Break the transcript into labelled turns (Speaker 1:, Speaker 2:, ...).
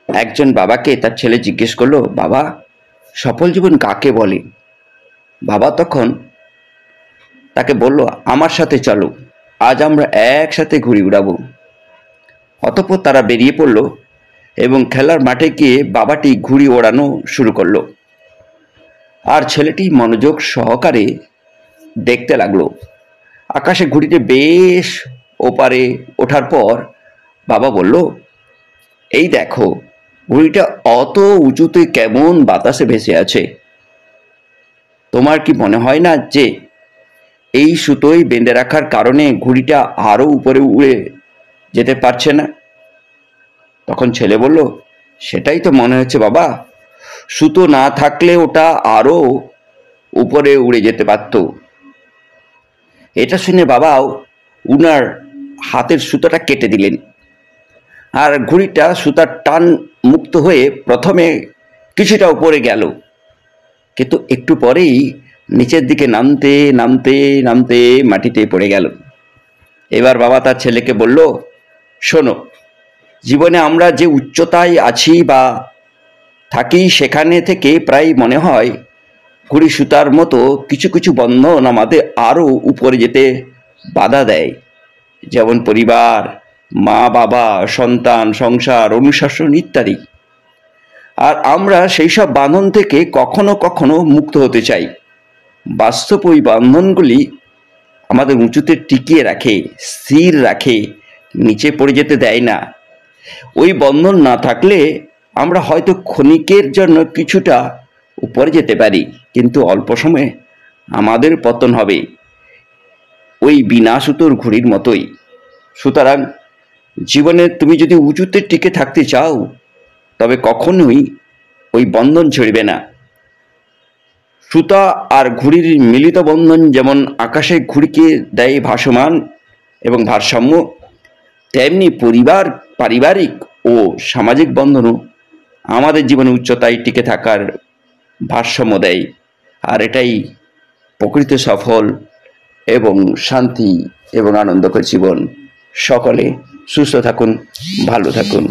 Speaker 1: একজন বাবাকে তার ছেলে জিজ্ঞেস করলো, বাবা, সফল জীবন কাকে বলে? বাবা তখন তাকে বলল, আমার সাথে চলো, আজ আমরা একসাথে ঘুড়ি উড়াবো। অতঃপর তারা বেরিয়ে পড়ল এবং খেলার মাঠে গিয়ে বাবাটি ঘুড়ি ওড়ানো শুরু করলো আর ছেলেটি মনোযোগ সহকারে দেখতে লাগলো। আকাশে ঘুড়িতে বেশ ওপারে ওঠার পর বাবা বলল, এই দেখো, ঘুড়িটা অত উঁচুতে কেমন বাতাসে ভেসে আছে। তোমার কি মনে হয় না যে এই সুতোয় বেঁধে রাখার কারণে ঘুড়িটা আরো উপরে উড়ে যেতে পারছে না? তখন ছেলে বলল, সেটাই তো মনে হচ্ছে বাবা, সুতো না থাকলে ওটা আরো উপরে উড়ে যেতে পারত। এটা শুনে বাবাও উনার হাতের সুতোটা কেটে দিলেন আর ঘুড়িটা সুতার টান মুক্ত হয়ে প্রথমে কিছুটা উপরে গেল, কিন্তু একটু পরেই নিচের দিকে নামতে নামতে নামতে মাটিতে পড়ে গেল। এবার বাবা তার ছেলেকে বলল, শোনো, জীবনে আমরা যে উচ্চতায় আছি বা থাকি সেখানে থেকে প্রায় মনে হয় ঘুড়ি সুতার মতো কিছু কিছু বন্ধন আমাদের আরও উপরে যেতে বাধা দেয়, যেমন পরিবার, মা বাবা, সন্তান, সংসার, অনুশাসন ইত্যাদি। আর আমরা সেই সব বাঁধন থেকে কখনো কখনো মুক্ত হতে চাই। বাস্তব ওই বন্ধনগুলি আমাদের উঁচুতে টিকিয়ে রাখে, স্থির রাখে, নিচে পড়ে যেতে দেয় না। ওই বন্ধন না থাকলে আমরা হয়তো ক্ষণিকের জন্য কিছুটা উপরে যেতে পারি, কিন্তু অল্প সময়ে আমাদের পতন হবে, ওই বিনা সুতোর ঘুড়ির মতোই। সুতরাং জীবনে তুমি যদি উঁচুতে টিকে থাকতে চাও তবে কখনোই ওই বন্ধন ছিঁড়বে না। সুতা আর ঘুড়ির মিলিত বন্ধন যেমন আকাশে ঘুড়িকে দেয় ভাসমান এবং ভারসাম্য, তেমনি পরিবার, পারিবারিক ও সামাজিক বন্ধনও আমাদের জীবনে উচ্চতায় টিকে থাকার ভারসাম্য দেয়। আর এটাই প্রকৃত সফল এবং শান্তি এবং আনন্দকর জীবন। সকলে সুস্থ থাকুন, ভালো থাকুন।